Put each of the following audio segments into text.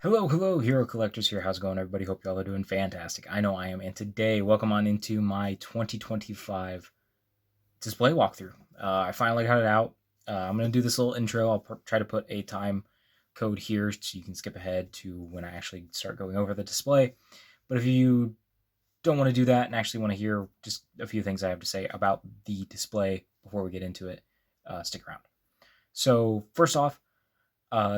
Hello, Hero Collectors here. How's it going, everybody? Hope y'all are doing fantastic. I know I am. And today, welcome on into my 2025 display walkthrough. I finally got it out. I'm going to do this little intro. I'll try to put a time code here so you can skip ahead to when I actually start going over the display. But if you don't want to do that and actually want to hear just a few things I have to say about the display before we get into it, stick around. So, first off,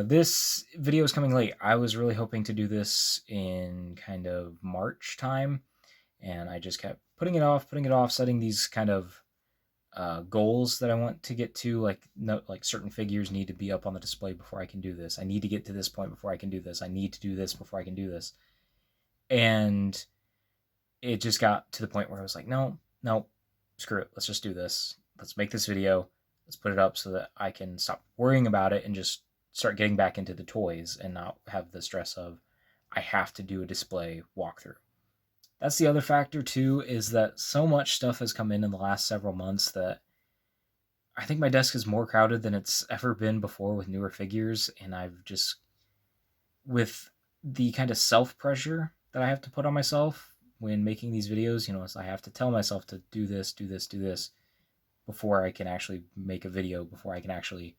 this video is coming late. I was really hoping to do this in kind of March time, and I just kept putting it off, setting these kind of goals that I want to get to. Like certain figures need to be up on the display before I can do this. I need to get to this point before I can do this. I need to do this before I can do this. And it just got to the point where I was like, no, screw it. Let's just do this. Let's make this video. Let's put it up so that I can stop worrying about it and just start getting back into the toys and not have the stress of I have to do a display walkthrough. That's the other factor too, is that so much stuff has come in the last several months that I think my desk is more crowded than it's ever been before with newer figures, and I've just, with the kind of self-pressure that I have to put on myself when making these videos, I have to tell myself to do this before I can actually make a video, before I can actually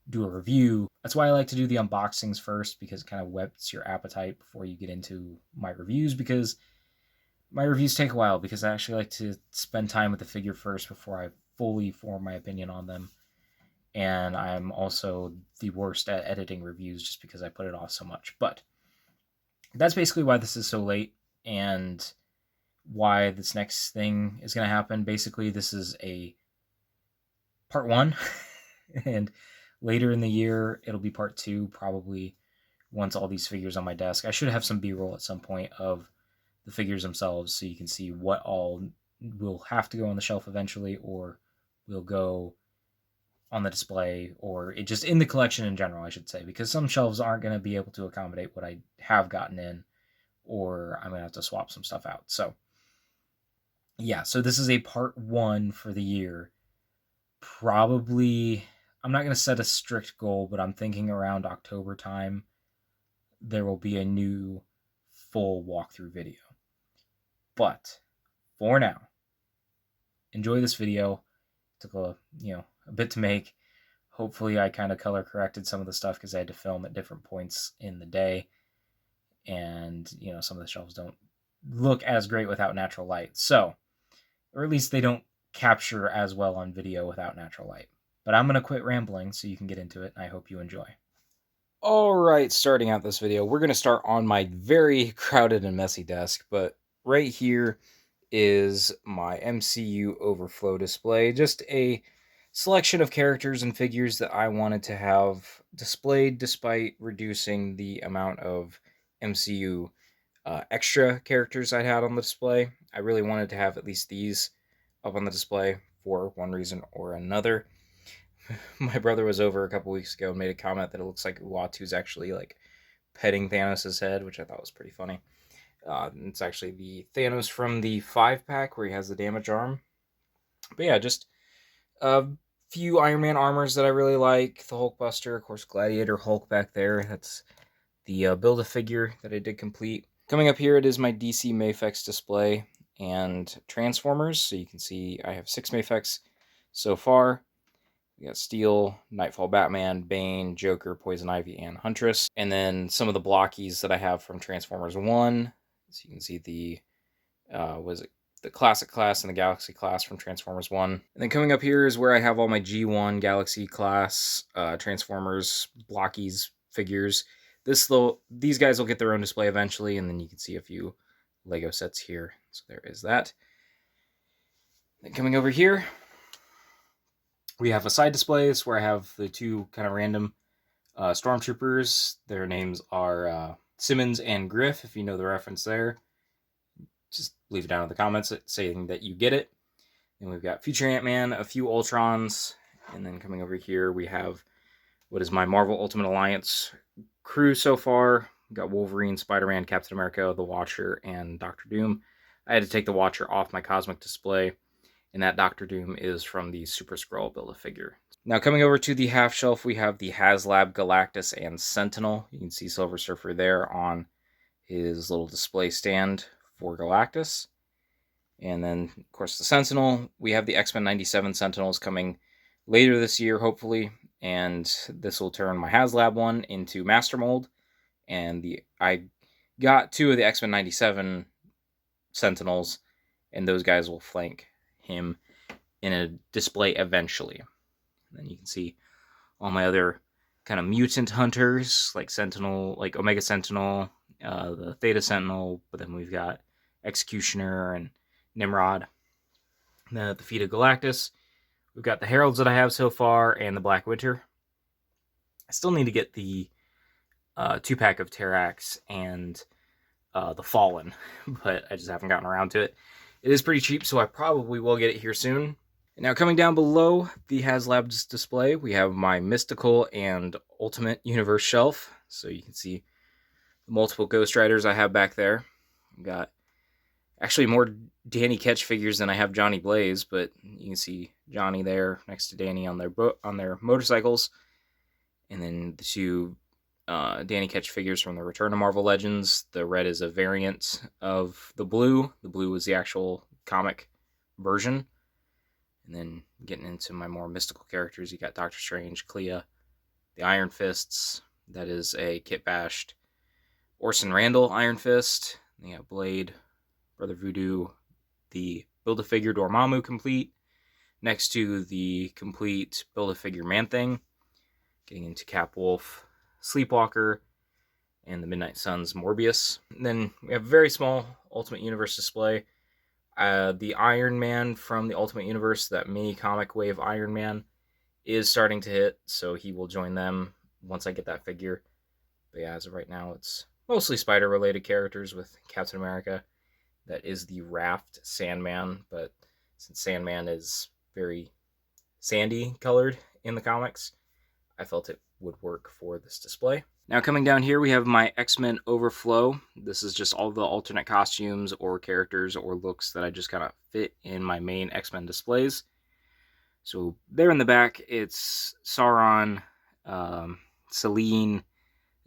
do a review. That's why I like to do the unboxings first, because it kind of whets your appetite before you get into my reviews, because my reviews take a while, because I actually like to spend time with the figure first before I fully form my opinion on them. And I'm also the worst at editing reviews just because I put it off so much. But that's basically why this is so late and why this next thing is going to happen. Basically, this is a part one, and later in the year, it'll be part two, probably once all these figures on my desk. I should have some B-roll at some point of the figures themselves so you can see what all will have to go on the shelf eventually, or will go on the display, or it just in the collection in general, I should say, because some shelves aren't going to be able to accommodate what I have gotten in, or I'm going to have to swap some stuff out. So, yeah, so this is a part one for the year. Probably, I'm not going to set a strict goal, but I'm thinking around October time, there will be a new full walkthrough video. But for now, enjoy this video. It took a bit to make. Hopefully I kind of color corrected some of the stuff because I had to film at different points in the day. And, some of the shelves don't look as great without natural light. So, or at least they don't capture as well on video without natural light. But I'm going to quit rambling so you can get into it, and I hope you enjoy. Alright, starting out this video, we're going to start on my very crowded and messy desk, but right here is my MCU Overflow display. Just a selection of characters and figures that I wanted to have displayed despite reducing the amount of MCU extra characters I had on the display. I really wanted to have at least these up on the display for one reason or another. My brother was over a couple weeks ago and made a comment that it looks like Uatu's actually like petting Thanos' head, which I thought was pretty funny. It's actually the Thanos from the 5-pack where he has the damage arm. But yeah, just a few Iron Man armors that I really like. The Hulkbuster, of course, Gladiator Hulk back there. That's the Build-A-Figure that I did complete. Coming up here, it is my DC Mafex display and Transformers. So you can see I have 6 Mafex so far. We got Steel, Nightfall Batman, Bane, Joker, Poison Ivy, and Huntress. And then some of the blockies that I have from Transformers 1. So you can see the the Classic class and the Galaxy class from Transformers 1. And then coming up here is where I have all my G1 Galaxy class Transformers blockies figures. These guys will get their own display eventually, and then you can see a few Lego sets here. So there is that. Then coming over here, we have a side display. It's where I have the two kind of random Stormtroopers. Their names are Simmons and Griff, if you know the reference there. Just leave it down in the comments saying that you get it. And we've got Future Ant-Man, a few Ultrons, and then coming over here we have what is my Marvel Ultimate Alliance crew so far. We've got Wolverine, Spider-Man, Captain America, The Watcher, and Doctor Doom. I had to take the Watcher off my Cosmic display, and that Doctor Doom is from the Super Skrull Build-A-Figure. Now, coming over to the half shelf, we have the Haslab Galactus and Sentinel. You can see Silver Surfer there on his little display stand for Galactus. And then, of course, the Sentinel. We have the X-Men 97 Sentinels coming later this year, hopefully. And this will turn my Haslab one into Master Mold. And I got 2 of the X-Men 97 Sentinels, and those guys will flank him in a display eventually. And then you can see all my other kind of mutant hunters, like Sentinel, like Omega Sentinel, the Theta Sentinel, but then we've got Executioner and Nimrod. And then at the feet of Galactus, we've got the Heralds that I have so far and the Black Winter. I still need to get the 2-pack of Terrax and the Fallen, but I just haven't gotten around to it. It is pretty cheap, so I probably will get it here soon. And now coming down below the Haslab's display, we have my Mystical and Ultimate Universe shelf. So you can see the multiple Ghost Riders I have back there. I've got actually more Danny Ketch figures than I have Johnny Blaze, but you can see Johnny there next to Danny on their motorcycles. And then the 2 Danny Ketch figures from the Return to Marvel Legends. The red is a variant of the blue. The blue is the actual comic version. And then getting into my more mystical characters, you got Doctor Strange, Clea, the Iron Fists. That is a kit-bashed Orson Randall Iron Fist. Then you got Blade, Brother Voodoo, the Build-A-Figure Dormammu complete, next to the complete Build-A-Figure Man-Thing. Getting into Capwolf, Sleepwalker, and the Midnight Suns Morbius. And then we have a very small Ultimate Universe display. The Iron Man from the Ultimate Universe, that mini comic wave Iron Man, is starting to hit, so he will join them once I get that figure. But yeah, as of right now, it's mostly spider-related characters with Captain America. That is the Raft Sandman, but since Sandman is very sandy colored in the comics, I felt it would work for this display. Now coming down here, we have my X-Men Overflow. This is just all the alternate costumes or characters or looks that I just kind of fit in my main X-Men displays. So there in the back, it's Sauron, Selene,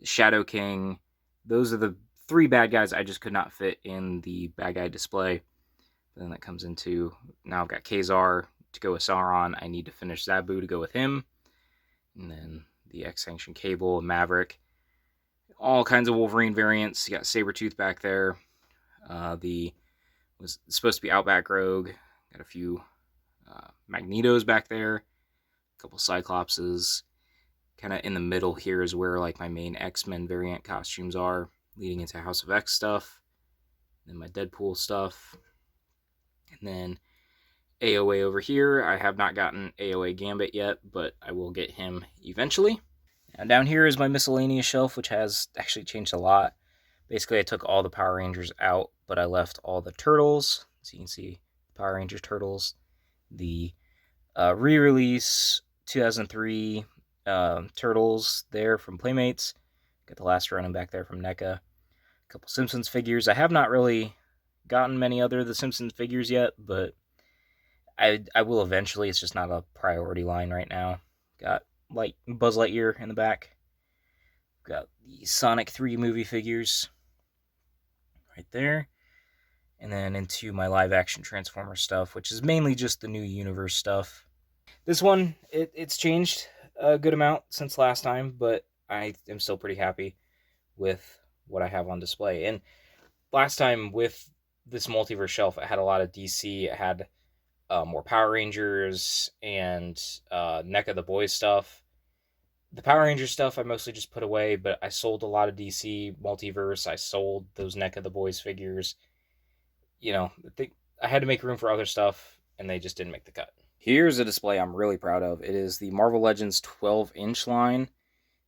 Shadow King. Those are the 3 bad guys I just could not fit in the bad guy display. Then that comes into, now I've got Kazar to go with Sauron. I need to finish Zabu to go with him. And then the X-Sanction Cable and Maverick. All kinds of Wolverine variants. You got Sabretooth back there. Was supposed to be Outback Rogue. Got a few Magnetos back there. A couple Cyclopses. Kind of in the middle here is where like my main X-Men variant costumes are, leading into House of X stuff. Then my Deadpool stuff. And then AOA over here. I have not gotten AOA Gambit yet, but I will get him eventually. And down here is my miscellaneous shelf, which has actually changed a lot. Basically, I took all the Power Rangers out, but I left all the Turtles. So you can see Power Ranger Turtles. The re-release 2003 Turtles there from Playmates. Got the last running back there from NECA. A couple Simpsons figures. I have not really gotten many other of the Simpsons figures yet, but I will eventually. It's just not a priority line right now. Got Buzz Lightyear in the back. Got the Sonic 3 movie figures right there. And then into my live action Transformers stuff, which is mainly just the new universe stuff. This one, it's changed a good amount since last time, but I am still pretty happy with what I have on display. And last time with this multiverse shelf, it had a lot of DC. It had more Power Rangers and NECA the Boys stuff. The Power Ranger stuff I mostly just put away, but I sold a lot of DC Multiverse. I sold those NECA the Boys figures. You know, I had to make room for other stuff, and they just didn't make the cut. Here's a display I'm really proud of. It is the Marvel Legends 12-inch line.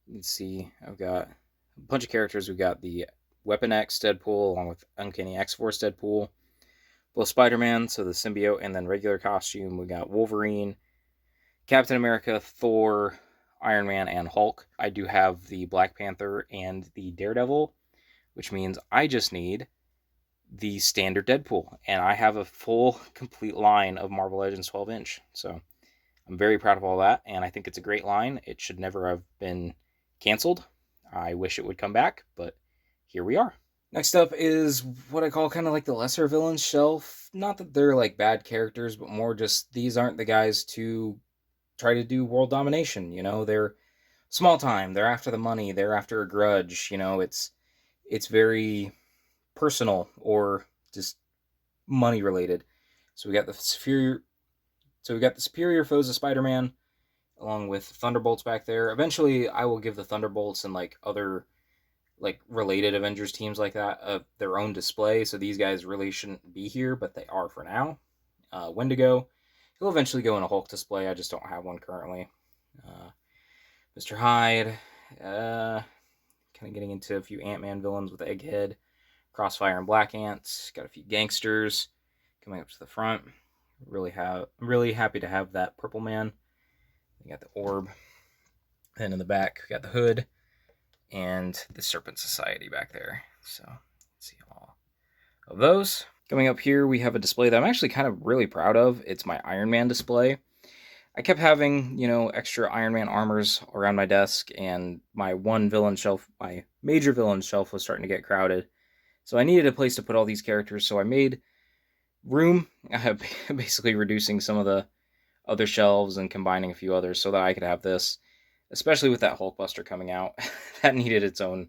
You can see I've got a bunch of characters. We've got the Weapon X Deadpool, along with Uncanny X-Force Deadpool. Both Spider-Man, so the symbiote, and then regular costume. We got Wolverine, Captain America, Thor, Iron Man, and Hulk. I do have the Black Panther and the Daredevil, which means I just need the standard Deadpool. And I have a full, complete line of Marvel Legends 12-inch. So I'm very proud of all that, and I think it's a great line. It should never have been canceled. I wish it would come back, but here we are. Next up is what I call kind of like the lesser villains shelf. Not that they're like bad characters, but more just these aren't the guys to try to do world domination. You know, they're small time. They're after the money. They're after a grudge. You know, it's very personal or just money related. So we got the superior foes of Spider-Man, along with Thunderbolts back there. Eventually, I will give the Thunderbolts and like other like related Avengers teams like that their own display. So these guys really shouldn't be here, but they are for now. Wendigo, he'll eventually go in a Hulk display. I just don't have one currently. Mr. Hyde, kind of getting into a few Ant-Man villains with Egghead, Crossfire, and Black Ants. Got a few gangsters coming up to the front. I'm really happy to have that Purple Man. We got the Orb. Then in the back, we got the Hood and the Serpent Society back there. So let's see all of those. Coming up here, we have a display that I'm actually kind of really proud of. It's my Iron Man display. I kept having, extra Iron Man armors around my desk, and my major villain shelf was starting to get crowded. So I needed a place to put all these characters, so I made room, basically reducing some of the other shelves and combining a few others so that I could have this, especially with that Hulkbuster coming out. That needed its own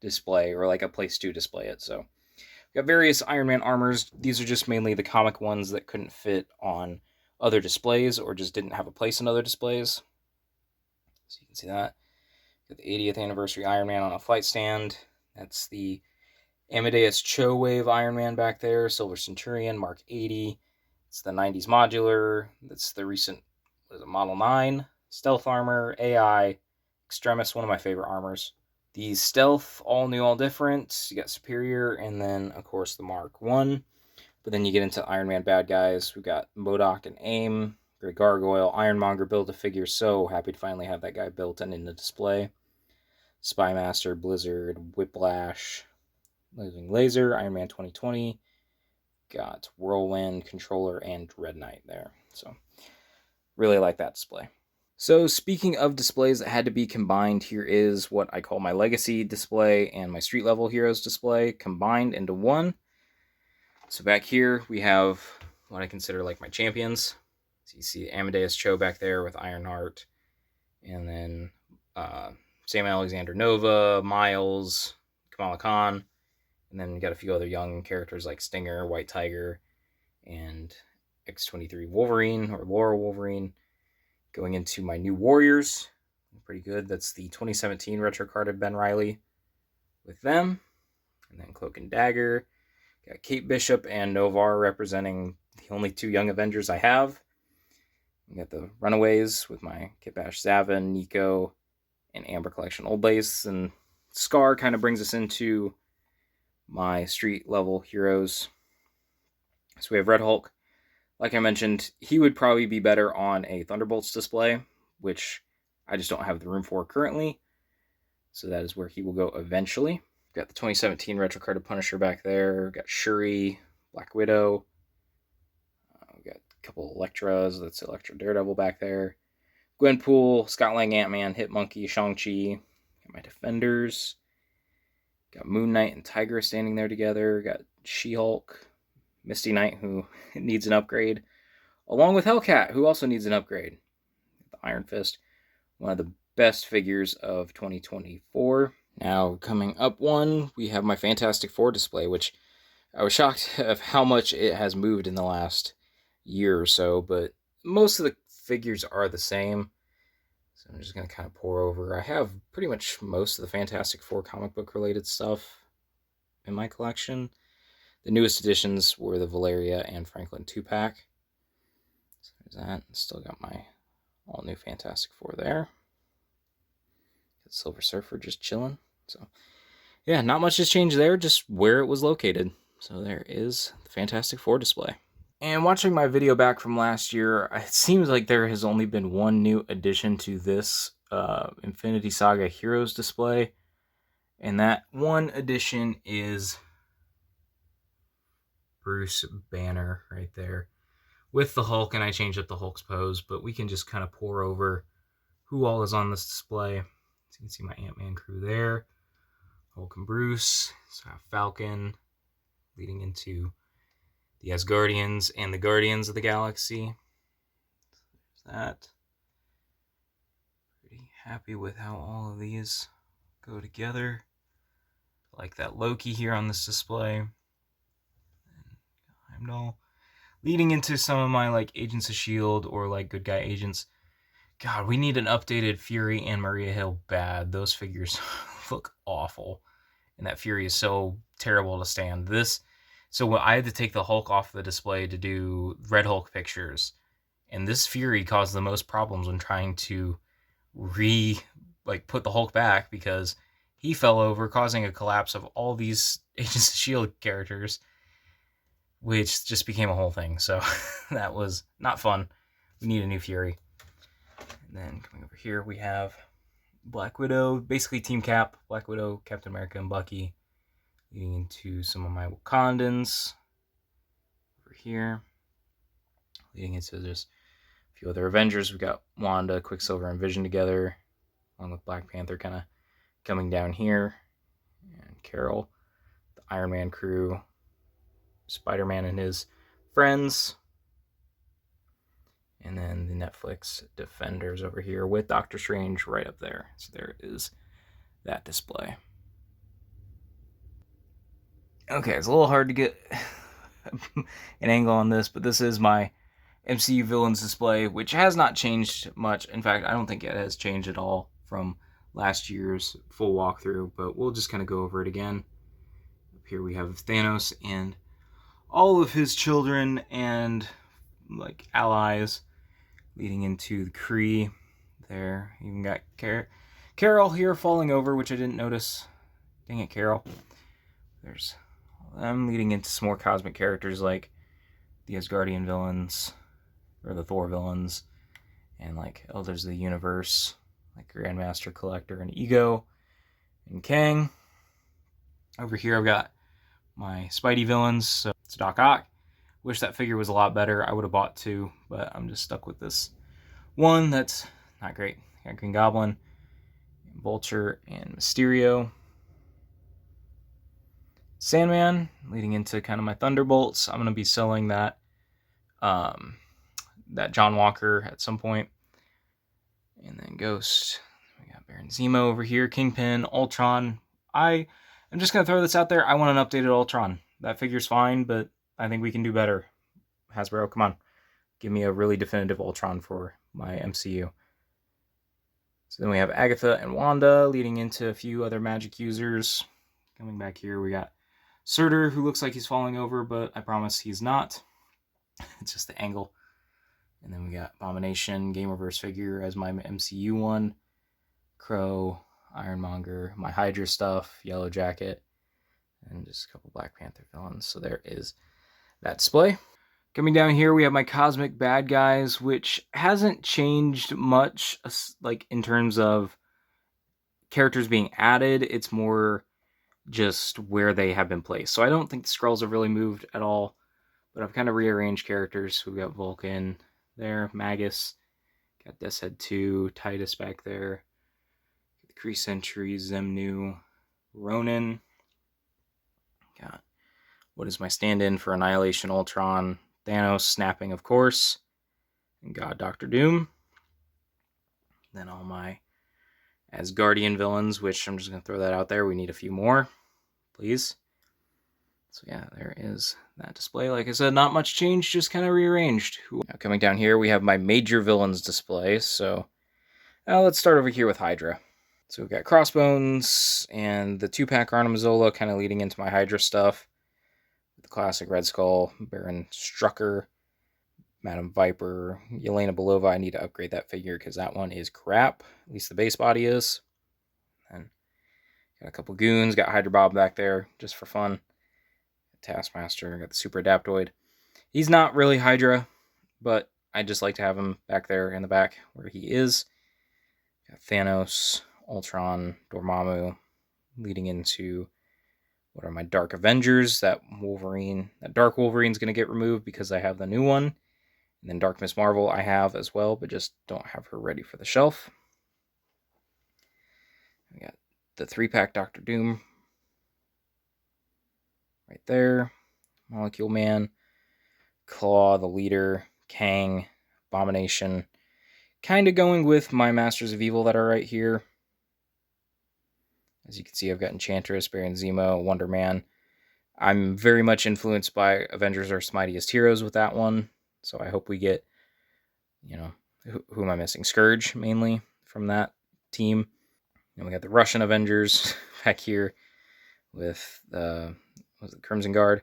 display, or like a place to display it. So we got various Iron Man armors. These are just mainly the comic ones that couldn't fit on other displays or just didn't have a place in other displays. So you can see that. Got the 80th anniversary Iron Man on a flight stand. That's the Amadeus Cho Wave Iron Man back there. Silver Centurion, Mark 80. It's the 90s modular. That's the recent, Model 9. Stealth armor, AI, Extremis, one of my favorite armors. The Stealth, all new, all different. You got Superior, and then, of course, the Mark 1. But then you get into Iron Man bad guys. We've got MODOK and AIM, Great Gargoyle, Ironmonger Build-A-Figure. So happy to finally have that guy built and in the display. Spymaster, Blizzard, Whiplash, Living Laser, Iron Man 2020. Got Whirlwind, Controller, and Dread Knight there. So really like that display. So speaking of displays that had to be combined, here is what I call my Legacy display and my Street Level Heroes display combined into one. So back here we have what I consider like my champions. So you see Amadeus Cho back there with Ironheart, and then Sam Alexander Nova, Miles, Kamala Khan, and then we got a few other young characters like Stinger, White Tiger, and X-23 Wolverine, or Laura Wolverine. Going into my new Warriors, pretty good. That's the 2017 retro carded Ben Reilly with them, and then Cloak and Dagger. Got Kate Bishop and Novar representing the only two young Avengers I have. We got the Runaways with my Kit Bash Zavin, Nico, and Amber Collection Old Lace. And Scar kind of brings us into my street level heroes. So we have Red Hulk. Like I mentioned, he would probably be better on a Thunderbolts display, which I just don't have the room for currently. So that is where he will go eventually. We've got the 2017 retro carded Punisher back there. We've got Shuri, Black Widow. We've got a couple Electras. That's Electra Daredevil back there. Gwenpool, Scott Lang Ant-Man, Hitmonkey, Shang-Chi. Got my Defenders. Got Moon Knight and Tigra standing there together. Got She-Hulk, Misty Knight, who needs an upgrade, along with Hellcat, who also needs an upgrade. The Iron Fist, one of the best figures of 2024. Now, coming up one, we have my Fantastic Four display, which I was shocked of how much it has moved in the last year or so, but most of the figures are the same. So I'm just going to kind of pour over. I have pretty much most of the Fantastic Four comic book related stuff in my collection. The newest additions were the Valeria and Franklin 2-pack. So there's that. Still got my all-new Fantastic Four there. Got Silver Surfer just chilling. So, yeah, not much has changed there, just where it was located. So there is the Fantastic Four display. And watching my video back from last year, it seems like there has only been one new addition to this Infinity Saga Heroes display. And that one addition is Bruce Banner right there. with the Hulk, and I changed up the Hulk's pose, but we can just kind of pour over who all is on this display. So you can see my Ant-Man crew there, Hulk and Bruce. So I have Falcon leading into the Asgardians and the Guardians of the Galaxy. There's that. Pretty happy with how all of these go together. Like that Loki here on this display. And Heimdall. Leading into some of my like Agents of S.H.I.E.L.D. or like Good Guy Agents. God, we need an updated Fury and Maria Hill bad. Those figures look awful. And that Fury is so terrible to stand. So when I had to take the Hulk off the display to do Red Hulk pictures, and this Fury caused the most problems when trying to put the Hulk back, because he fell over, causing a collapse of all these Agents of S.H.I.E.L.D. characters, which just became a whole thing. So that was not fun. We need a new Fury. And then coming over here, we have Black Widow, basically Team Cap, Black Widow, Captain America, and Bucky, leading into some of my Wakandans over here, leading into just a few other Avengers. We got Wanda, Quicksilver, and Vision together, along with Black Panther kind of coming down here, and Carol, the Iron Man crew, Spider-Man and his friends, and then the Netflix Defenders over here with Doctor Strange right up there. So there is that display. Okay, it's a little hard to get an angle on this, but this is my MCU villains display, which has not changed much. In fact, I don't think it has changed at all from last year's full walkthrough, but we'll just kind of go over it again. Up here we have Thanos and all of his children and like allies leading into the Kree there. Even got Carol here falling over, which I didn't notice. Dang it, Carol. There's them leading into some more cosmic characters like the Asgardian villains, or the Thor villains, and like Elders of the Universe, like Grandmaster, Collector, and Ego, and Kang. Over here I've got my Spidey villains, so it's Doc Ock. Wish that figure was a lot better. I would have bought two, but I'm just stuck with this one that's not great. I got Green Goblin, Vulture, and Mysterio. Sandman, leading into kind of my Thunderbolts. I'm going to be selling that John Walker at some point. And then Ghost. We got Baron Zemo over here. Kingpin, Ultron. I'm just going to throw this out there. I want an updated Ultron. That figure's fine, but I think we can do better. Hasbro, come on. Give me a really definitive Ultron for my MCU. So then we have Agatha and Wanda leading into a few other magic users. Coming back here, we got Surtur, who looks like he's falling over, but I promise he's not. It's just the angle. And then we got Abomination, Game Reverse figure as my MCU one. Crow, Ironmonger, my Hydra stuff, Yellow Jacket, and just a couple Black Panther villains. So there is that display. Coming down here, we have my Cosmic Bad Guys, which hasn't changed much, like in terms of characters being added. It's more just where they have been placed. So I don't think the Skrulls have really moved at all, but I've kind of rearranged characters. We've got Vulcan there, Magus, got Deathshead 2, Titus back there, the Kree Sentry, Zemnu, Ronin, got what is my stand-in for Annihilation Ultron, Thanos snapping, of course, and got Doctor Doom. Then all my Asgardian villains, which I'm just going to throw that out there. We need a few more, please. So yeah, there is that display. Like I said, not much change, just kind of rearranged. Now coming down here, we have my major villains display. So let's start over here with Hydra. So we've got Crossbones and the 2-pack Arnim Zola kind of leading into my Hydra stuff. The classic Red Skull, Baron Strucker, Madam Viper, Yelena Belova. I need to upgrade that figure because that one is crap. At least the base body is. And got a couple goons. Got Hydra Bob back there just for fun. Taskmaster. Got the Super Adaptoid. He's not really Hydra, but I just like to have him back there in the back where he is. Got Thanos, Ultron, Dormammu, leading into what are my Dark Avengers. That Dark Wolverine's going to get removed because I have the new one. And then Dark Miss Marvel I have as well, but just don't have her ready for the shelf. We got the 3-pack Doctor Doom right there. Molecule Man, Claw, the Leader, Kang, Abomination. Kind of going with my Masters of Evil that are right here. As you can see, I've got Enchantress, Baron Zemo, Wonder Man. I'm very much influenced by Avengers Earth's Mightiest Heroes with that one. So I hope we get, who am I missing? Scourge, mainly, from that team. And we got the Russian Avengers back here with Crimson Guard,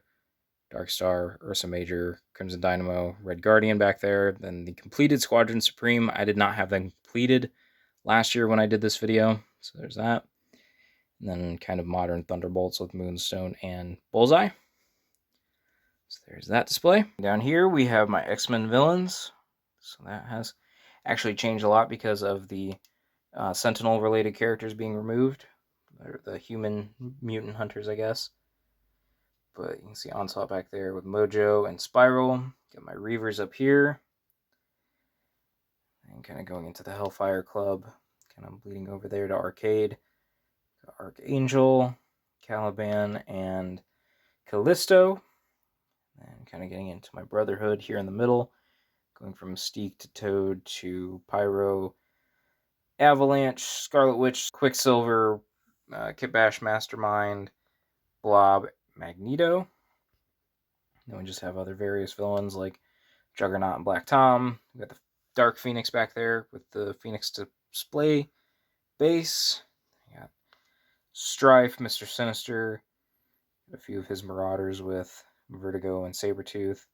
Dark Star, Ursa Major, Crimson Dynamo, Red Guardian back there. Then the completed Squadron Supreme. I did not have them completed last year when I did this video. So there's that. And then kind of modern Thunderbolts with Moonstone and Bullseye. So there's that display. Down here we have my X-Men villains. So that has actually changed a lot because of the Sentinel-related characters being removed. Or the human mutant hunters, I guess. But you can see Onslaught back there with Mojo and Spiral. Got my Reavers up here. And kind of going into the Hellfire Club. Kind of bleeding over there to Arcade. Got Archangel, Caliban, and Callisto. And kind of getting into my Brotherhood here in the middle. Going from Mystique to Toad to Pyro, Avalanche, Scarlet Witch, Quicksilver, Kit Bash Mastermind, Blob, Magneto. Then we just have other various villains like Juggernaut and Black Tom. We got the Dark Phoenix back there with the Phoenix display base. We got Strife, Mr. Sinister, a few of his Marauders with Vertigo and Sabretooth.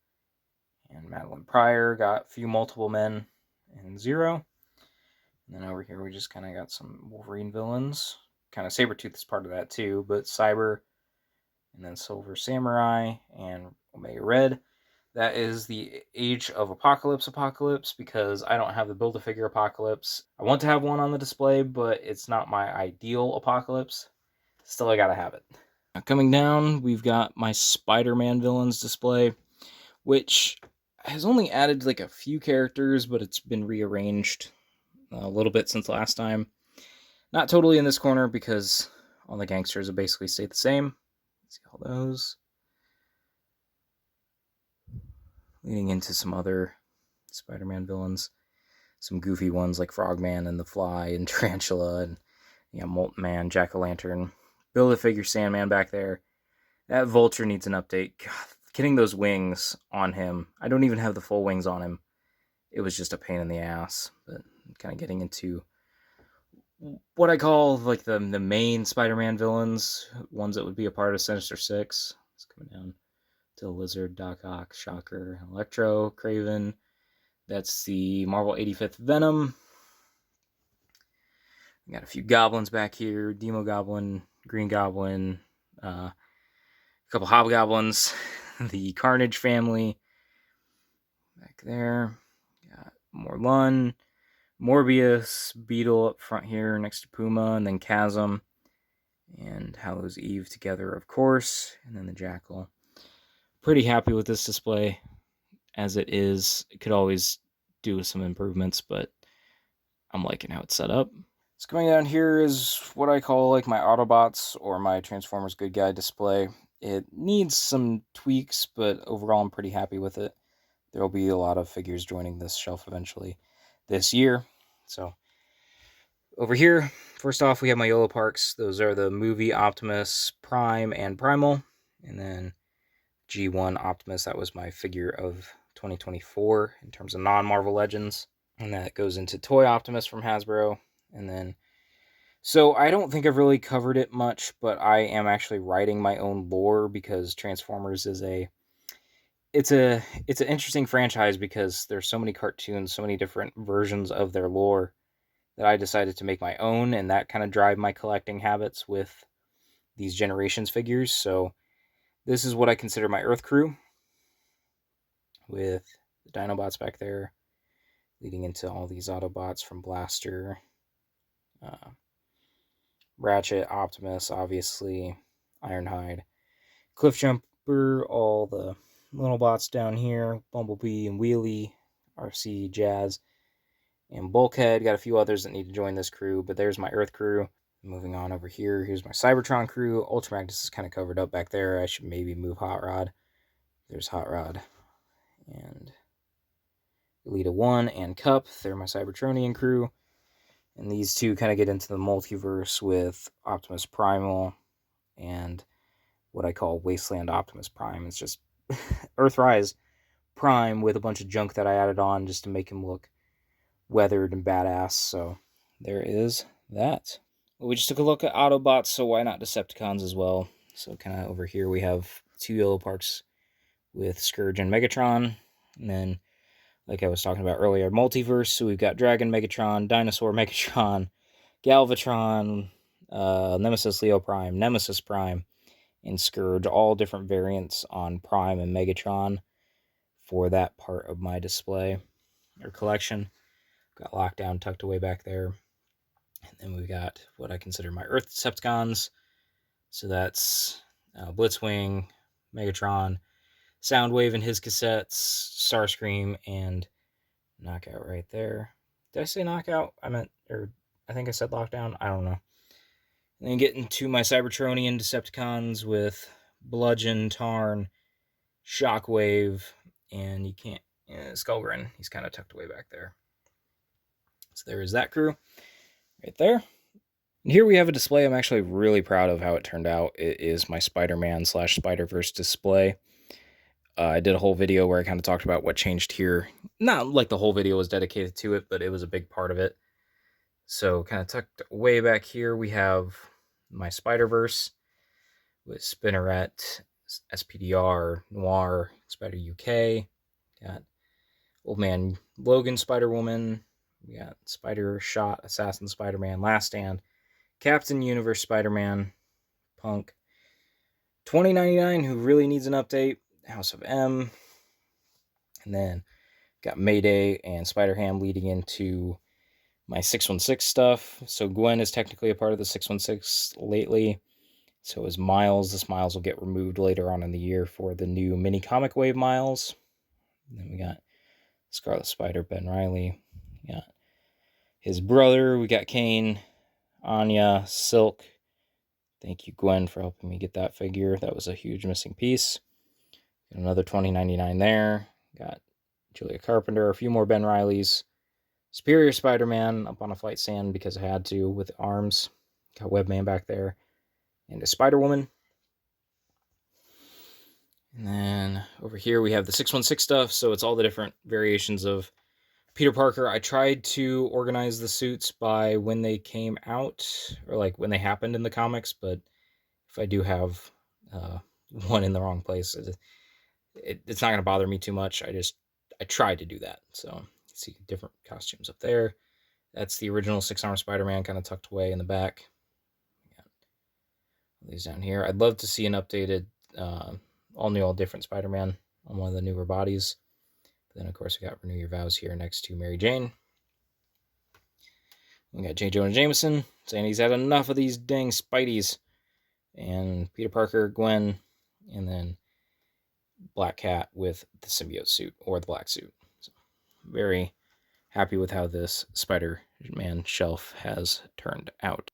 And Madeline Pryor got a few multiple men and Zero. And then over here we just kind of got some Wolverine villains. Kind of Sabretooth is part of that too, but Cyber, and then Silver Samurai, and Omega Red. That is the Age of Apocalypse because I don't have the Build-A-Figure Apocalypse. I want to have one on the display, but it's not my ideal Apocalypse. Still, I gotta have it. Now, coming down, we've got my Spider-Man villains display, which has only added like a few characters, but it's been rearranged a little bit since last time. Not totally in this corner because all the gangsters have basically stayed the same. Let's see all those. Leading into some other Spider-Man villains. Some goofy ones like Frogman and the Fly and Tarantula and Molten Man, Jack-O-Lantern. Build-A-Figure Sandman back there. That Vulture needs an update. God, getting those wings on him. I don't even have the full wings on him. It was just a pain in the ass. But kind of getting into what I call like the main Spider-Man villains, ones that would be a part of Sinister Six. It's coming down to Lizard, Doc Ock, Shocker, Electro, Kraven. That's the Marvel 85th Venom. We got a few goblins back here. Demo Goblin, Green Goblin, a couple Hobgoblins, the Carnage family back there. Got Morlun, Morbius, Beetle up front here next to Puma, and then Chasm and Hallows Eve together, of course, and then the Jackal. Pretty happy with this display as it is. It could always do some improvements, but I'm liking how it's set up. So coming down here is what I call like my Autobots or my Transformers Good Guy display. It needs some tweaks, but overall I'm pretty happy with it. There will be a lot of figures joining this shelf eventually this year. So over here, first off, we have my YOLO Parks. Those are the movie Optimus Prime and Primal. And then G1 Optimus, that was my figure of 2024 in terms of non-Marvel Legends. And that goes into Toy Optimus from Hasbro. And then, so I don't think I've really covered it much, but I am actually writing my own lore because Transformers is it's an interesting franchise because there's so many cartoons, so many different versions of their lore that I decided to make my own, and that kind of drive my collecting habits with these Generations figures. So this is what I consider my Earth crew, with the Dinobots back there, leading into all these Autobots from Blaster, Ratchet, Optimus, obviously, Ironhide, Cliffjumper, all the little bots down here, Bumblebee and Wheelie, RC Jazz, and Bulkhead. Got a few others that need to join this crew, but there's my Earth crew. Moving on over here, here's my Cybertron crew. Ultramagnus is kind of covered up back there. I should maybe move Hot Rod. There's Hot Rod. And Elita 1 and Cup. They're my Cybertronian crew. And these two kind of get into the multiverse with Optimus Primal and what I call Wasteland Optimus Prime. It's just Earthrise Prime with a bunch of junk that I added on just to make him look weathered and badass. So there is that. Well, we just took a look at Autobots, so why not Decepticons as well? So kind of over here we have 2 yellow parts with Scourge and Megatron. And then, like I was talking about earlier, Multiverse. So we've got Dragon Megatron, Dinosaur Megatron, Galvatron, Nemesis Leo Prime, Nemesis Prime, and Scourge. All different variants on Prime and Megatron for that part of my display or collection. Got Lockdown tucked away back there. And then we've got what I consider my Earth Decepticons. So that's Blitzwing, Megatron, Soundwave and his cassettes, Starscream, and Knockout right there. Did I say Knockout? I think I said Lockdown. I don't know. And then get into my Cybertronian Decepticons with Bludgeon, Tarn, Shockwave, and Skullgrin. He's kind of tucked away back there. So there is that crew right there. And here we have a display I'm actually really proud of how it turned out. It is my Spider-Man / Spider-Verse display. I did a whole video where I kind of talked about what changed here. Not like the whole video was dedicated to it, but it was a big part of it. So kind of tucked way back here, we have my Spider-Verse with Spinneret, SPDR, Noir, Spider UK. Got Old Man Logan, Spider-Woman. We got Spider-Shot, Assassin Spider-Man, Last Stand, Captain Universe Spider-Man, Punk, 2099, who really needs an update, House of M, and then got Mayday and Spider-Ham leading into my 616 stuff. So Gwen is technically a part of the 616 lately. So is Miles. This Miles will get removed later on in the year for the new mini comic wave Miles. And then we got Scarlet Spider, Ben Reilly. We got his brother. We got Kane, Anya, Silk. Thank you, Gwen, for helping me get that figure. That was a huge missing piece. Got another 2099 there. Got Julia Carpenter, a few more Ben Reillys. Superior Spider-Man up on a flight stand because I had to with arms. Got Webman back there. And a Spider-Woman. And then over here we have the 616 stuff. So it's all the different variations of Peter Parker. I tried to organize the suits by when they came out, or like when they happened in the comics, but if I do have one in the wrong place, it's not going to bother me too much. I tried to do that. So you can see different costumes up there. That's the original 6-arm Spider-Man kind of tucked away in the back. These down here. I'd love to see an updated, all new, all different Spider-Man on one of the newer bodies. But then, of course, we got Renew Your Vows here next to Mary Jane. We got J. Jonah Jameson saying he's had enough of these dang Spideys. And Peter Parker, Gwen, and then Black Cat with the symbiote suit, or the black suit. So, very happy with how this Spider-Man shelf has turned out.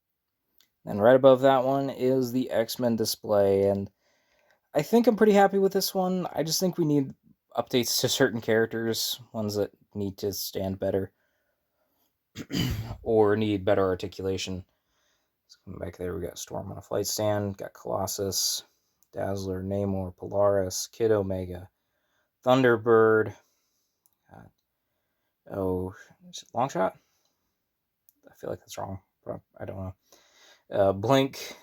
And right above that one is the X-Men display, and I think I'm pretty happy with this one. I just think we need updates to certain characters, ones that need to stand better, or need better articulation. So come back there, we got Storm on a flight stand, got Colossus, Dazzler, Namor, Polaris, Kid Omega, Thunderbird, is it Longshot? I feel like that's wrong, but I don't know. Blink,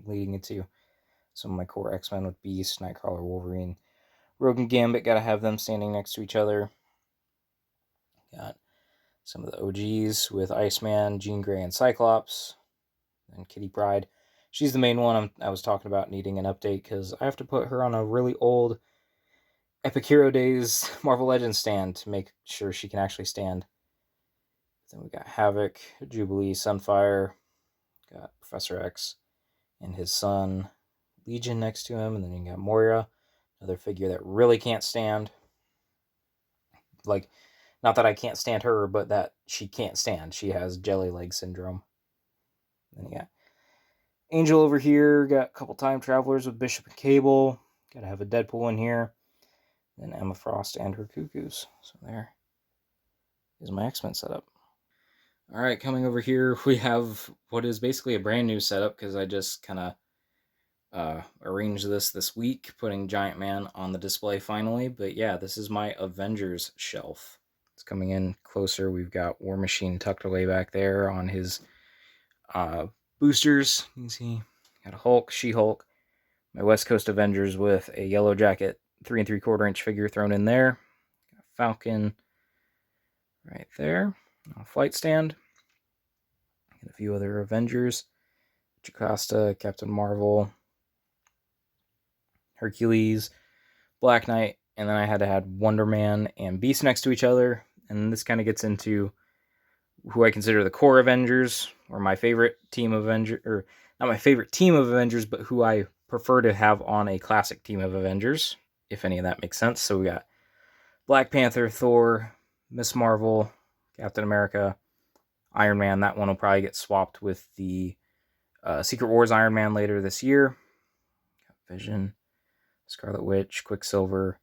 leading into some of my core X-Men with Beast, Nightcrawler, Wolverine, Rogue and Gambit. Gotta have them standing next to each other. Got some of the OGs with Iceman, Jean Grey, and Cyclops. And Kitty Pryde. She's the main one I was talking about needing an update because I have to put her on a really old Epic Hero Days Marvel Legends stand to make sure she can actually stand. Then we got Havoc, Jubilee, Sunfire. Got Professor X and his son Legion next to him. And then you got Moira, another figure that really can't stand. Like, Not that I can't stand her, but that she can't stand. She has jelly leg syndrome. Then you got Angel over here. Got a couple time travelers with Bishop and Cable. Gotta have a Deadpool in here. Then Emma Frost and her cuckoos. So there is my X-Men setup. Alright, coming over here, we have what is basically a brand new setup because I just kind of arranged this week, putting Giant Man on the display finally. But yeah, this is my Avengers shelf. It's coming in closer. We've got War Machine tucked away back there on his boosters. You can see got a Hulk, She-Hulk, my West Coast Avengers with a Yellow Jacket 3 3/4 inch figure thrown in there. Falcon right there. A flight stand. And a few other Avengers. Jocasta, Captain Marvel, Hercules, Black Knight, and then I had to add Wonder Man and Beast next to each other. And this kind of gets into who I consider the core Avengers, or my favorite team of Avengers, or not my favorite team of Avengers, but who I prefer to have on a classic team of Avengers, if any of that makes sense. So we got Black Panther, Thor, Miss Marvel, Captain America, Iron Man. That one will probably get swapped with the Secret Wars Iron Man later this year. Got Vision, Scarlet Witch, Quicksilver,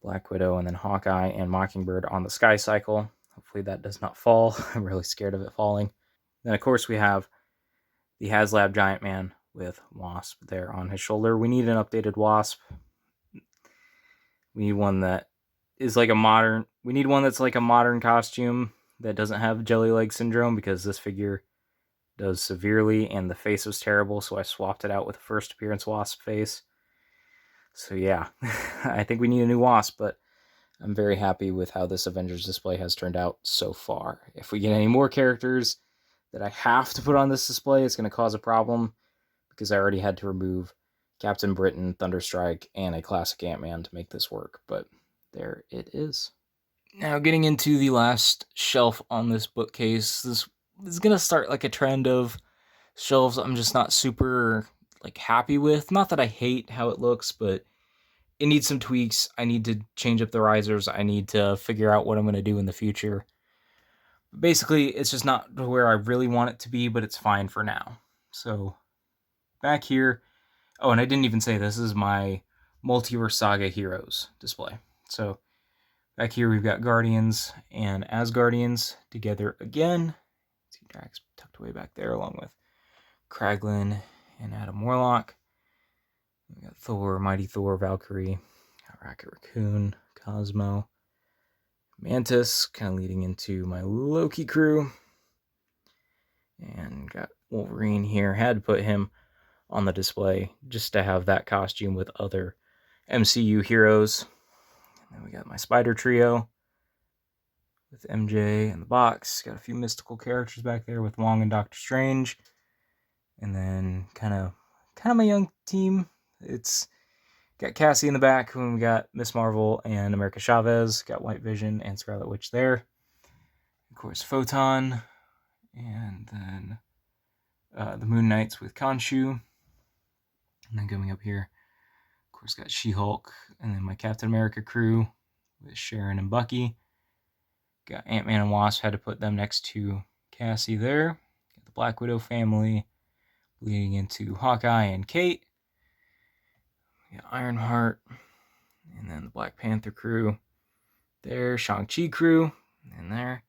Black Widow, and then Hawkeye and Mockingbird on the Sky Cycle. Hopefully that does not fall. I'm really scared of it falling. Then, of course, we have the Haslab Giant Man with Wasp there on his shoulder. We need an updated Wasp. We need one that is like a modern... We need one that's like a modern costume that doesn't have jelly leg syndrome, because this figure does severely, and the face was terrible, so I swapped it out with a first appearance Wasp face. So yeah, I think we need a new Wasp, but I'm very happy with how this Avengers display has turned out so far. If we get any more characters that I have to put on this display, it's going to cause a problem, because I already had to remove Captain Britain, Thunderstrike, and a classic Ant-Man to make this work, but there it is. Now, getting into the last shelf on this bookcase, this is going to start like a trend of shelves I'm just not super like happy with. Not that I hate how it looks, but it needs some tweaks. I need to change up the risers. I need to figure out what I'm going to do in the future. Basically, it's just not where I really want it to be, but it's fine for now. So, back here... Oh, and I didn't even say this is my Multiverse Saga Heroes display. So, back here we've got Guardians and Asgardians together again. See Drax tucked away back there along with Kraglin and Adam Warlock. We got Thor, Mighty Thor, Valkyrie, Rocket Raccoon, Cosmo, Mantis, kind of leading into my Loki crew. And got Wolverine here. Had to put him on the display just to have that costume with other MCU heroes. And then we got my Spider Trio with MJ in the box. Got a few mystical characters back there with Wong and Doctor Strange. And then kind of my young team. It's got Cassie in the back, when we got Miss Marvel and America Chavez. Got White Vision and Scarlet Witch there. Of course, Photon. And then the Moon Knights with Khonshu. And then coming up here, of course, got She-Hulk. And then my Captain America crew with Sharon and Bucky. Got Ant-Man and Wasp. Had to put them next to Cassie there. Got the Black Widow family leading into Hawkeye and Kate. We got Ironheart. And then the Black Panther crew there. Shang-Chi crew. And there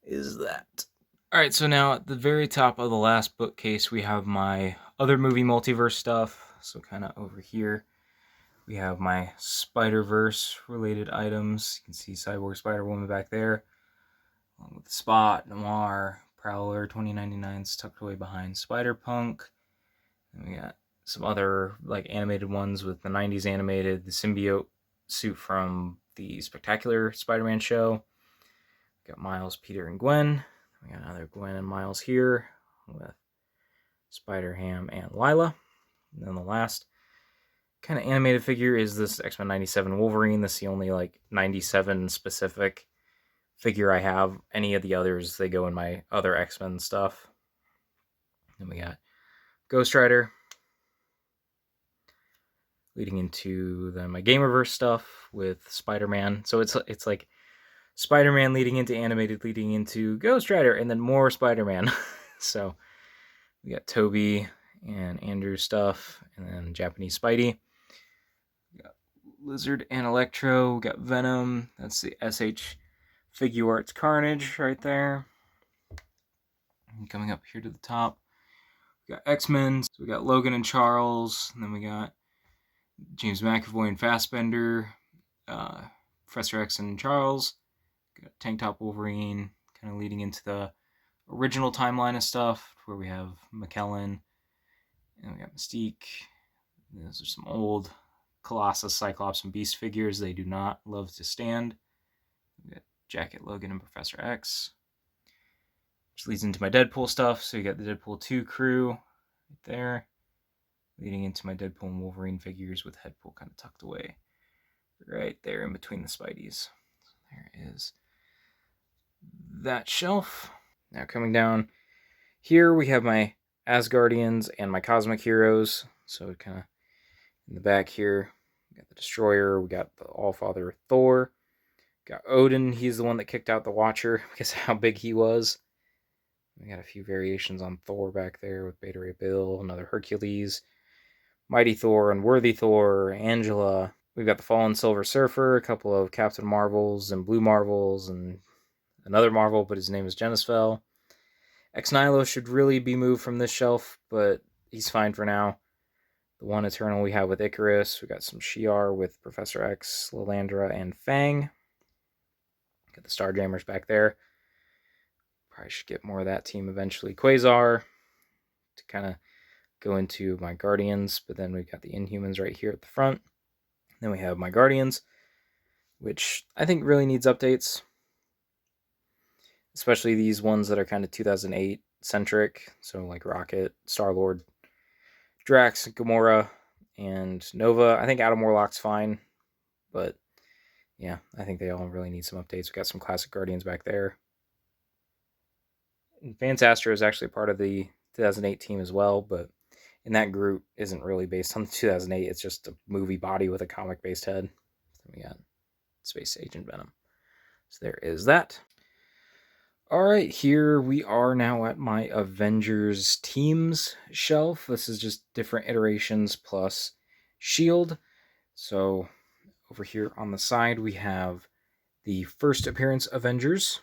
is that. Alright, so now at the very top of the last bookcase, we have my other movie multiverse stuff. So kind of over here, we have my Spider-Verse related items. You can see Cyborg Spider-Woman back there, along with Spot, Noir, Prowler, 2099's tucked away behind Spider-Punk. And we got some other like animated ones with the 90s animated, the Symbiote suit from the Spectacular Spider-Man show. We got Miles, Peter, and Gwen. We got another Gwen and Miles here with Spider-Ham and Lila. And then the last kind of animated figure is this X-Men 97 Wolverine. This is the only like 97 specific figure I have. Any of the others, they go in my other X-Men stuff. Then we got Ghost Rider, leading into my Gamerverse stuff with Spider-Man. So it's like Spider-Man leading into animated, leading into Ghost Rider, and then more Spider-Man. So we got Toby and Andrew stuff, and then Japanese Spidey. We got Lizard and Electro. We got Venom. That's the SH Figuarts Carnage right there. And coming up here to the top, we got X-Men. So we got Logan and Charles, and then we got James McAvoy and Fassbender, Professor X and Charles. Got Tank Top Wolverine, kind of leading into the original timeline of stuff, where we have McKellen, and we got Mystique. Those are some old Colossus, Cyclops, and Beast figures. They do not love to stand. We got Jacket, Logan, and Professor X. Which leads into my Deadpool stuff. So you got the Deadpool 2 crew right there, leading into my Deadpool and Wolverine figures with Deadpool kind of tucked away right there in between the Spideys. So there is that shelf. Now coming down here, we have my Asgardians and my Cosmic Heroes. So kind of in the back here, we got the Destroyer, we got the Allfather Thor, we got Odin. He's the one that kicked out the Watcher because of how big he was. We got a few variations on Thor back there with Beta Ray Bill, another Hercules, Mighty Thor, Unworthy Thor, Angela. We've got the Fallen Silver Surfer, a couple of Captain Marvels and Blue Marvels, and another Marvel, but his name is Genisfell. Ex-Nihilo should really be moved from this shelf, but he's fine for now. The one Eternal we have with Icarus. We got some Shi'ar with Professor X, Lilandra, and Fang. Got the Starjammers back there. Probably should get more of that team eventually. Quasar to kind of go into my Guardians, but then we've got the Inhumans right here at the front. Then we have my Guardians, which I think really needs updates. Especially these ones that are kind of 2008 centric. So like Rocket, Star-Lord, Drax, Gamora, and Nova. I think Adam Warlock's fine, but yeah, I think they all really need some updates. We got some classic Guardians back there. And Fantastra is actually part of the 2008 team as well, but in that group isn't really based on the 2008. It's just a movie body with a comic-based head. Then we got Space Agent Venom. So there is that. Alright, here we are now at my Avengers teams shelf. This is just different iterations plus S.H.I.E.L.D. So over here on the side we have the first appearance Avengers.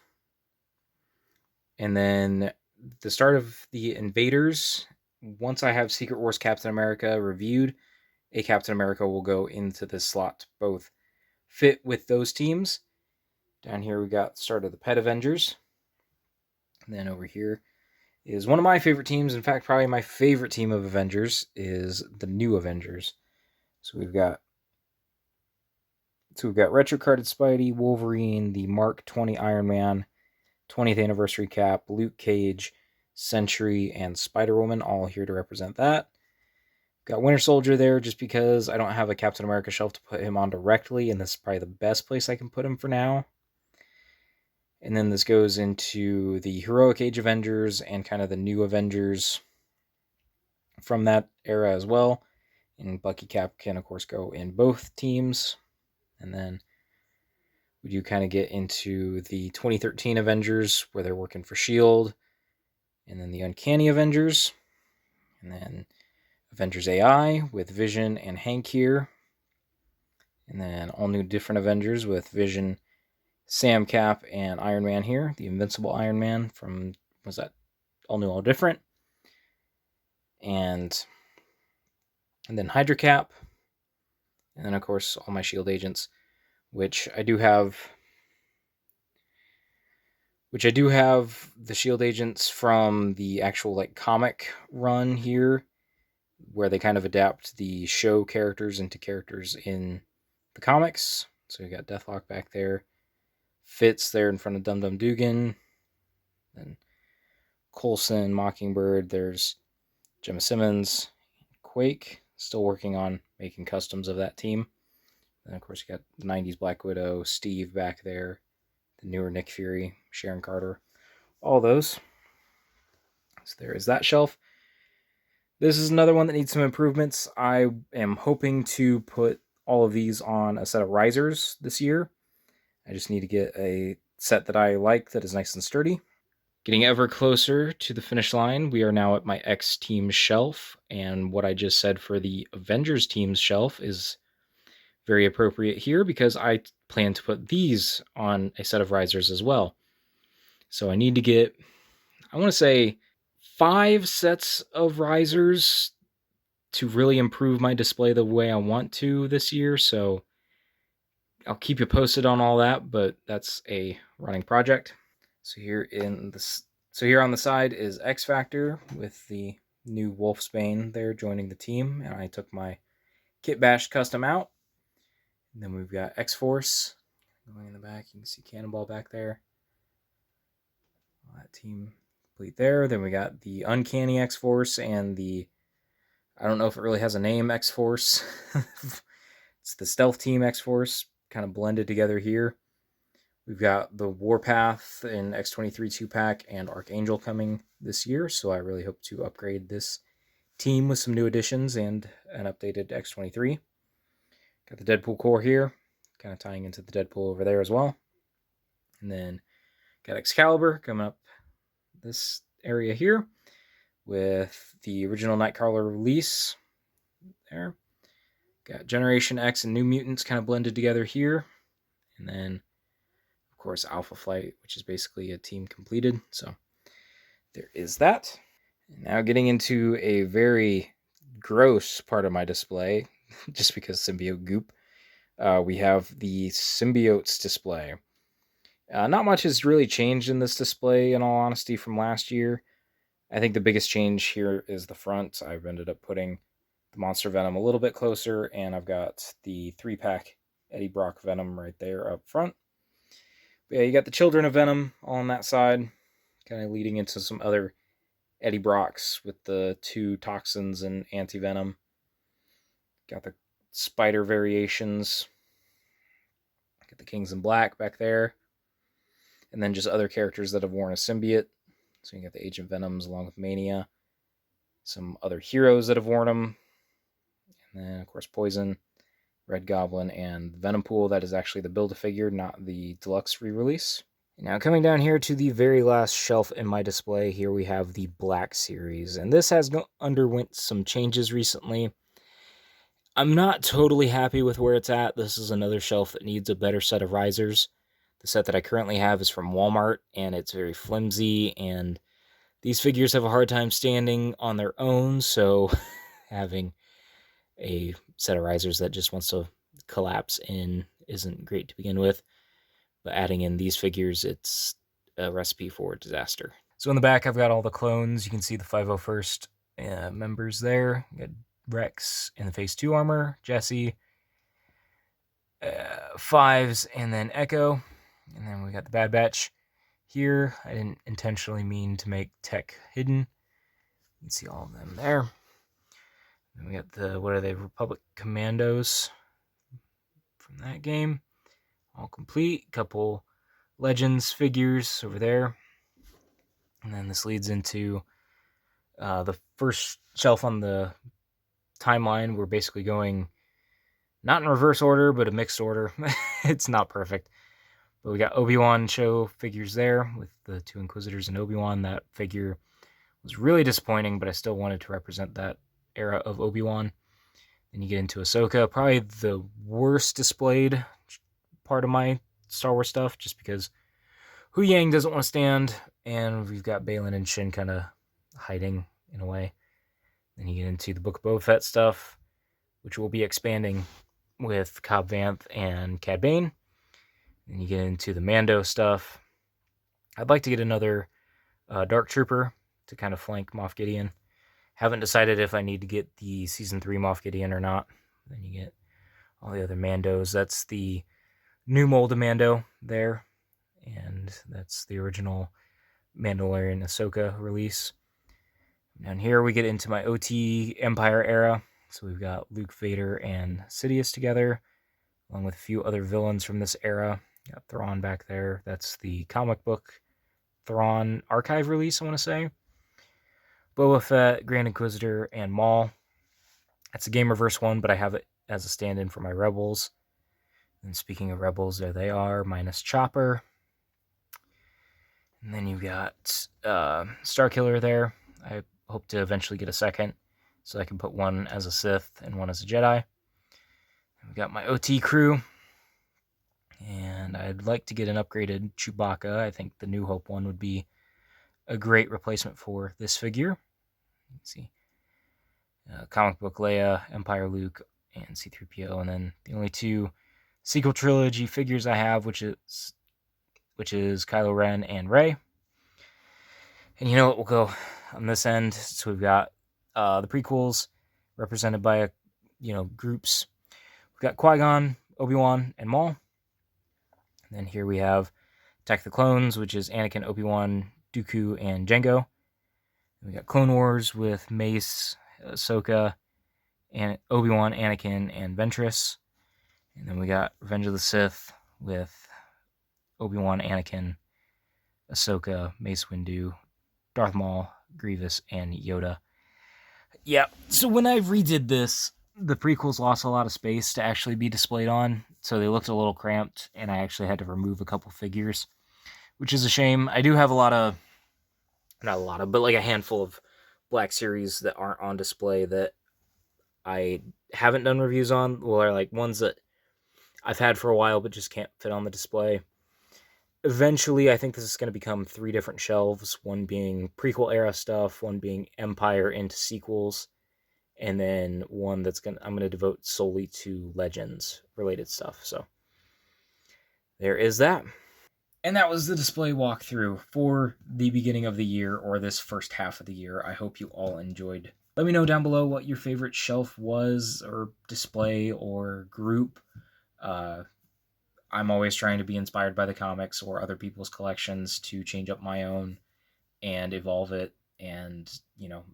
And then the start of the Invaders. Once I have Secret Wars Captain America reviewed, a Captain America will go into this slot to both fit with those teams. Down here we got the start of the Pet Avengers. And then over here is one of my favorite teams. In fact, probably my favorite team of Avengers is the New Avengers. So we've got retro carded Spidey, Wolverine, the Mark 20 Iron Man, 20th anniversary Cap, Luke Cage, Sentry, and Spider-Woman, all here to represent that. Got Winter Soldier there just because I don't have a Captain America shelf to put him on directly, and this is probably the best place I can put him for now. And then this goes into the Heroic Age Avengers and kind of the New Avengers from that era as well. And Bucky Cap can, of course, go in both teams. And then we do kind of get into the 2013 Avengers, where they're working for S.H.I.E.L.D., and then the Uncanny Avengers, and then Avengers AI with Vision and Hank here, and then all new different Avengers with Vision, Sam, Cap, and Iron Man here, the Invincible Iron Man from, was that all new, all different, and then Hydra Cap, and then of course all my S.H.I.E.L.D. agents, which I do have the S.H.I.E.L.D. agents from the actual like comic run here, where they kind of adapt the show characters into characters in the comics. So you got Deathlock back there, Fitz there in front of Dum Dum Dugan, then Coulson, Mockingbird, there's Gemma Simmons, Quake, still working on making customs of that team. Then of course you got the 90s Black Widow, Steve back there, the newer Nick Fury, Sharon Carter, all those. So there is that shelf. This is another one that needs some improvements. I am hoping to put all of these on a set of risers this year. I just need to get a set that I like that is nice and sturdy. Getting ever closer to the finish line, we are now at my X team shelf, and what I just said for the Avengers team's shelf is very appropriate here because I plan to put these on a set of risers as well. So I need to get, I want to say, 5 sets of risers to really improve my display the way I want to this year. So I'll keep you posted on all that, but that's a running project. So here on the side is X Factor with the new Wolfsbane there joining the team, and I took my Kit Bash custom out. And then we've got X-Force going in the back. You can see Cannonball back there. That team complete there. Then we got the Uncanny X-Force and the, I don't know if it really has a name, X-Force. It's the Stealth Team X-Force kind of blended together here. We've got the Warpath in X-23 2-pack and Archangel coming this year, so I really hope to upgrade this team with some new additions and an updated X-23. Got the Deadpool core here, kind of tying into the Deadpool over there as well. And then got Excalibur coming up this area here with the original Nightcrawler release there. Got Generation X and New Mutants kind of blended together here. And then, of course, Alpha Flight, which is basically a team completed. So there is that. Now getting into a very gross part of my display, just because symbiote goop. We have the Symbiotes display. Not much has really changed in this display, in all honesty, from last year. I think the biggest change here is the front. I've ended up putting the Monster Venom a little bit closer, and I've got the 3-pack Eddie Brock Venom right there up front. But yeah, you got the Children of Venom on that side, kind of leading into some other Eddie Brocks with the 2 Toxins and Anti-Venom. Got the Spider variations. Got the Kings in Black back there. And then just other characters that have worn a symbiote. So you got the Agent Venoms along with Mania. Some other heroes that have worn them. And then, of course, Poison, Red Goblin, and Venompool. That is actually the Build-A-Figure, not the deluxe re-release. Now, coming down here to the very last shelf in my display, here we have the Black Series. And this has underwent some changes recently. I'm not totally happy with where it's at. This is another shelf that needs a better set of risers. The set that I currently have is from Walmart, and it's very flimsy, and these figures have a hard time standing on their own, so having a set of risers that just wants to collapse in isn't great to begin with. But adding in these figures, it's a recipe for disaster. So in the back, I've got all the clones. You can see the 501st members there. You got Rex in the Phase 2 armor, Jesse, Fives, and then Echo. And then we got the Bad Batch here. I didn't intentionally mean to make Tech hidden. You can see all of them there. And we got the, what are they, Republic Commandos from that game. All complete. Couple Legends figures over there. And then this leads into the first shelf on the timeline. We're basically going not in reverse order, but a mixed order. It's not perfect. But we got Obi-Wan show figures there with the 2 Inquisitors and Obi-Wan. That figure was really disappointing, but I still wanted to represent that era of Obi-Wan. Then you get into Ahsoka, probably the worst displayed part of my Star Wars stuff, just because Hu Yang doesn't want to stand, and we've got Baylan and Shin kind of hiding in a way. Then you get into the Book of Boba Fett stuff, which will be expanding with Cobb Vanth and Cad Bane. Then you get into the Mando stuff. I'd like to get another Dark Trooper to kind of flank Moff Gideon. Haven't decided if I need to get the Season 3 Moff Gideon or not. Then you get all the other Mandos. That's the new mold of Mando there. And that's the original Mandalorian Ahsoka release. Down here we get into my OT Empire era. So we've got Luke, Vader, and Sidious together, along with a few other villains from this era. Got Thrawn back there. That's the comic book Thrawn archive release, I want to say. Boba Fett, Grand Inquisitor, and Maul. That's a Game Reverse one, but I have it as a stand-in for my Rebels. And speaking of Rebels, there they are, minus Chopper. And then you've got Starkiller there. I hope to eventually get a second, so I can put one as a Sith and one as a Jedi. We've got my OT crew, and I'd like to get an upgraded Chewbacca. I think the New Hope one would be a great replacement for this figure. Let's see. Comic book Leia, Empire Luke, and C-3PO, and then the only two sequel trilogy figures I have, which is Kylo Ren and Rey. And you know what? We'll go on this end. So we've got the prequels represented by groups. We've got Qui-Gon, Obi-Wan, and Maul. And then here we have Attack the Clones, which is Anakin, Obi-Wan, Dooku, and Jango. And we got Clone Wars with Mace, Ahsoka, and Obi-Wan, Anakin, and Ventress. And then we got Revenge of the Sith with Obi-Wan, Anakin, Ahsoka, Mace Windu, Darth Maul, Grievous, and Yoda. Yeah, so when I redid this, the prequels lost a lot of space to actually be displayed on, so they looked a little cramped, and I actually had to remove a couple figures, which is a shame. I do have not a lot of, but like a handful of Black Series that aren't on display that I haven't done reviews on, or like ones that I've had for a while but just can't fit on the display. Eventually, I think this is going to become 3 different shelves, one being prequel era stuff, one being Empire into sequels, and then one that's I'm going to devote solely to Legends related stuff. So there is that. And that was the display walkthrough for the beginning of the year, or this first half of the year. I hope you all enjoyed. Let me know down below what your favorite shelf was, or display, or group. I'm always trying to be inspired by the comics or other people's collections to change up my own and evolve it. And,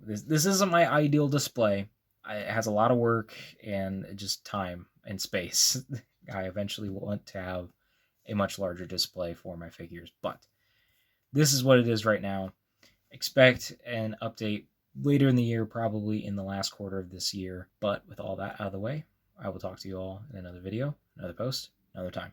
this isn't my ideal display. It has a lot of work and just time and space. I eventually want to have a much larger display for my figures, but this is what it is right now. Expect an update later in the year, probably in the last quarter of this year. But with all that out of the way, I will talk to you all in another video, another post, another time.